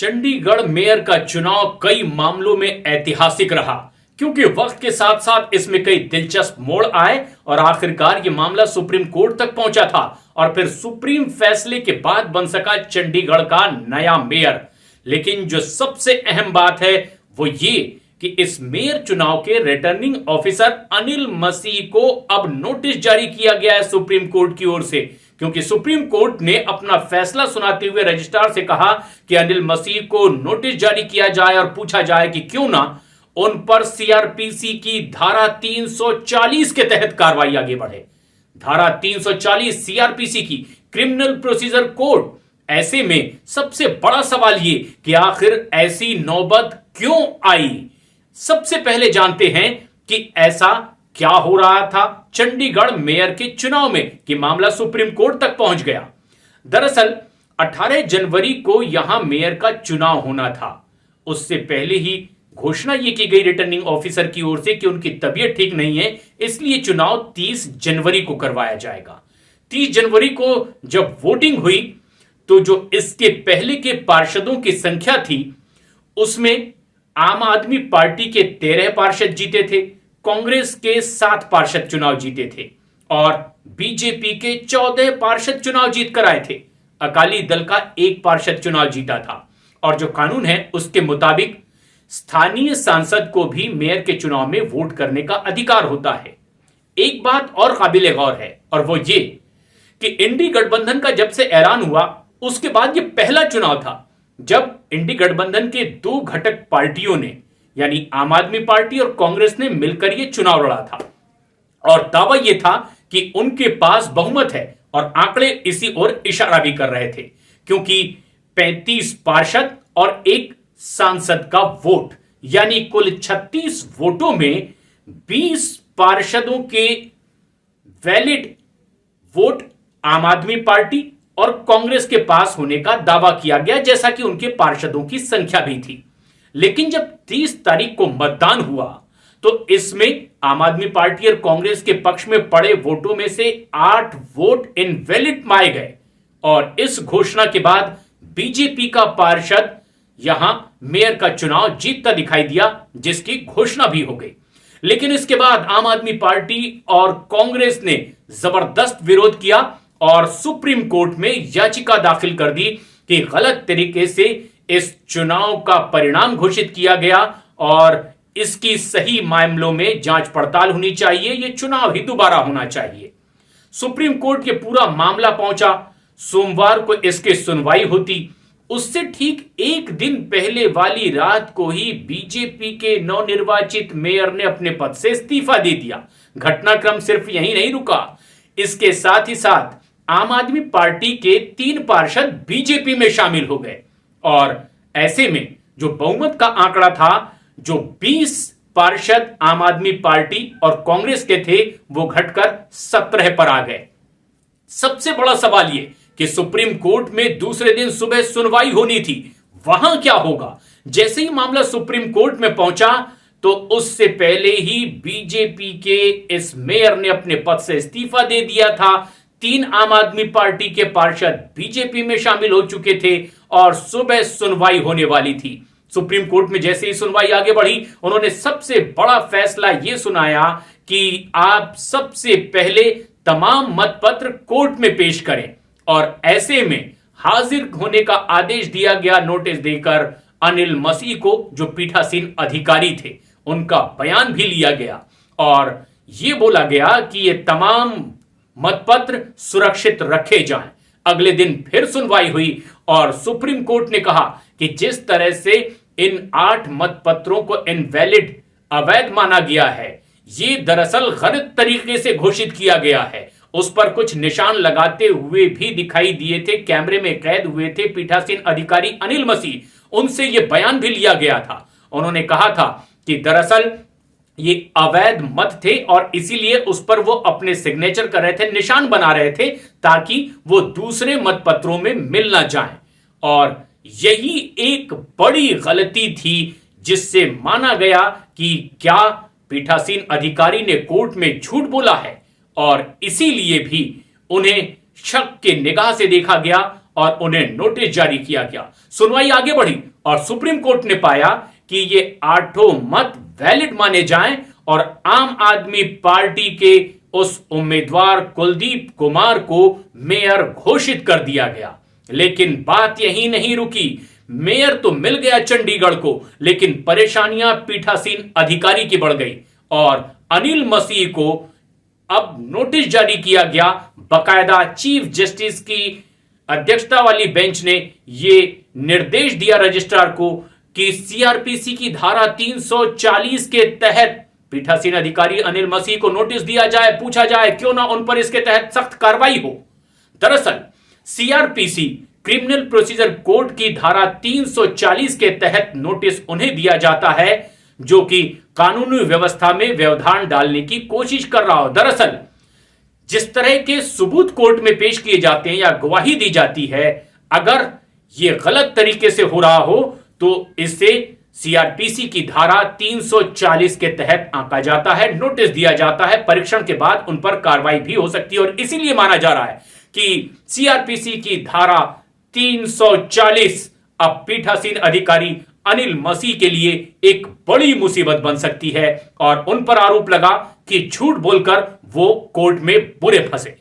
Chandigarh mayor का चुनाव कई मामलों में ऐतिहासिक रहा क्योंकि वक्त के साथ साथ इसमें कई दिलचस्प मोड़ आए और आखिरकार ये मामला सुप्रीम कोर्ट तक पहुंचा था और फिर सुप्रीम फैसले के बाद बन सका चंडीगढ़ का नया मेयर। लेकिन जो सबसे अहम बात है वो ये कि इस मेयर चुनाव के रिटर्निंग ऑफिसर अनिल मसीह को अब नोटिस जारी किया गया है सुप्रीम कोर्ट की ओर से, क्योंकि सुप्रीम कोर्ट ने अपना फैसला सुनाते हुए रजिस्ट्रार से कहा कि अनिल मसीह को नोटिस जारी किया जाए और पूछा जाए कि क्यों ना उन पर सीआरपीसी की धारा 340 के तहत कार्रवाई आगे बढ़े। धारा 340 सीआरपीसी की क्रिमिनल प्रोसीजर कोड। ऐसे में सबसे बड़ा सवाल ये कि आखिर ऐसी नौबत क्यों आई। सबसे पहले जानते हैं कि ऐसा क्या हो रहा था चंडीगढ़ मेयर के चुनाव में कि मामला सुप्रीम कोर्ट तक पहुंच गया। दरअसल 18 जनवरी को यहां मेयर का चुनाव होना था। उससे पहले ही घोषणा यह की गई रिटर्निंग ऑफिसर की ओर से कि उनकी तबीयत ठीक नहीं है, इसलिए चुनाव 30 जनवरी को करवाया जाएगा। 30 जनवरी को जब वोटिंग हुई तो जो इसके पहले के पार्षदों की संख्या थी उसमें आम आदमी पार्टी के 13 पार्षद जीते थे, कांग्रेस के 7 पार्षद चुनाव जीते थे और बीजेपी के 14 पार्षद चुनाव जीत कर आए थे। अकाली दल का 1 पार्षद चुनाव जीता था और जो कानून है उसके मुताबिक स्थानीय सांसद को भी मेयर के चुनाव में वोट करने का अधिकार होता है। एक बात और काबिले गौर है और वो ये कि इंडी गठबंधन का जब से ऐलान हुआ उसके बाद ये पहला चुनाव था जब इंडी गठबंधन के 2 घटक पार्टियों ने यानी आम आदमी पार्टी और कांग्रेस ने मिलकर यह चुनाव लड़ा था और दावा यह था कि उनके पास बहुमत है और आंकड़े इसी ओर इशारा भी कर रहे थे, क्योंकि 35 पार्षद और 1 सांसद का वोट यानी कुल 36 वोटों में 20 पार्षदों के वैलिड वोट आम आदमी पार्टी और कांग्रेस के पास होने का दावा किया गया, जैसा कि उनके पार्षदों की संख्या भी थी। लेकिन जब 30 तारीख को मतदान हुआ तो इसमें आम आदमी पार्टी और कांग्रेस के पक्ष में पड़े वोटों में से 8 वोट इनवैलिड माने गए और इस घोषणा के बाद बीजेपी का पार्षद यहां मेयर का चुनाव जीतता दिखाई दिया, जिसकी घोषणा भी हो गई। लेकिन इसके बाद आम आदमी पार्टी और कांग्रेस ने जबरदस्त विरोध किया और सुप्रीम कोर्ट में याचिका दाखिल कर दी कि गलत तरीके से इस चुनाव का परिणाम घोषित किया गया और इसकी सही मामलों में जांच पड़ताल होनी चाहिए, यह चुनाव ही दोबारा होना चाहिए। सुप्रीम कोर्ट के पूरा मामला पहुंचा। सोमवार को इसकी सुनवाई होती, उससे ठीक एक दिन पहले वाली रात को ही बीजेपी के नवनिर्वाचित मेयर ने अपने पद से इस्तीफा दे दिया। घटनाक्रम सिर्फ यहीं नहीं रुका, इसके साथ ही साथ आम आदमी पार्टी के 3 पार्षद बीजेपी में शामिल हो गए और ऐसे में जो बहुमत का आंकड़ा था, जो 20 पार्षद आम आदमी पार्टी और कांग्रेस के थे, वो घटकर 17 पर आ गए। सबसे बड़ा सवाल यह कि सुप्रीम कोर्ट में दूसरे दिन सुबह सुनवाई होनी थी, वहां क्या होगा। जैसे ही मामला सुप्रीम कोर्ट में पहुंचा तो उससे पहले ही बीजेपी के इस मेयर ने अपने पद से इस्तीफा दे दिया था। 3 आम आदमी पार्टी के पार्षद बीजेपी में शामिल हो चुके थे और सुबह सुनवाई होने वाली थी। सुप्रीम कोर्ट में जैसे ही सुनवाई आगे बढ़ी, उन्होंने सबसे बड़ा फैसला यह सुनाया कि आप सबसे पहले तमाम मतपत्र कोर्ट में पेश करें और ऐसे में हाजिर होने का आदेश दिया गया नोटिस देकर अनिल मसीह को, जो पीठासीन अधिकारी थे। उनका बयान भी लिया गया और यह बोला गया कि ये तमाम मतपत्र सुरक्षित रखे जाएं। अगले दिन फिर सुनवाई हुई और सुप्रीम कोर्ट ने कहा कि जिस तरह से इन 8 मतपत्रों को इनवैलिड, अवैध माना गया है, ये दरअसल गलत तरीके से घोषित किया गया है। उस पर कुछ निशान लगाते हुए भी दिखाई दिए थे, कैमरे में कैद हुए थे पीठासीन अधिकारी अनिल मसीह। उनसे यह बयान भी लिया गया था। उन्होंने कहा था कि दरअसल ये अवैध मत थे और इसीलिए उस पर वो अपने सिग्नेचर कर रहे थे, निशान बना रहे थे ताकि वो दूसरे मतपत्रों में मिल ना जाएं। और यही एक बड़ी गलती थी जिससे माना गया कि क्या पीठासीन अधिकारी ने कोर्ट में झूठ बोला है और इसीलिए भी उन्हें शक के निगाह से देखा गया और उन्हें नोटिस जारी किया गया। सुनवाई आगे बढ़ी और सुप्रीम कोर्ट ने पाया कि ये 8 मत वैलिड माने जाएं और आम आदमी पार्टी के उस उम्मीदवार कुलदीप कुमार को मेयर घोषित कर दिया गया। लेकिन बात यहीं नहीं रुकी। मेयर तो मिल गया चंडीगढ़ को, लेकिन परेशानियां पीठासीन अधिकारी की बढ़ गई और अनिल मसीह को अब नोटिस जारी किया गया। बकायदा चीफ जस्टिस की अध्यक्षता वाली बेंच ने यह निर्देश दिया रजिस्ट्रार को कि सीआरपीसी की धारा 340 के तहत पीठासीन अधिकारी अनिल मसीह को नोटिस दिया जाए, पूछा जाए क्यों ना उन पर इसके तहत सख्त कार्रवाई हो। दरअसल सीआरपीसी क्रिमिनल प्रोसीजर कोड की धारा 340 के तहत नोटिस उन्हें दिया जाता है जो कि कानूनी व्यवस्था में व्यवधान डालने की कोशिश कर रहा हो। दरअसल जिस तरह के सबूत कोर्ट में पेश किए जाते हैं या गवाही दी जाती है, अगर यह गलत तरीके से हो रहा हो तो इससे सीआरपीसी की धारा 340 के तहत आंका जाता है, नोटिस दिया जाता है, परीक्षण के बाद उन पर कार्रवाई भी हो सकती है। और इसीलिए माना जा रहा है कि सीआरपीसी की धारा 340 अब पीठासीन अधिकारी अनिल मसीह के लिए एक बड़ी मुसीबत बन सकती है और उन पर आरोप लगा कि झूठ बोलकर वो कोर्ट में बुरे फंसे।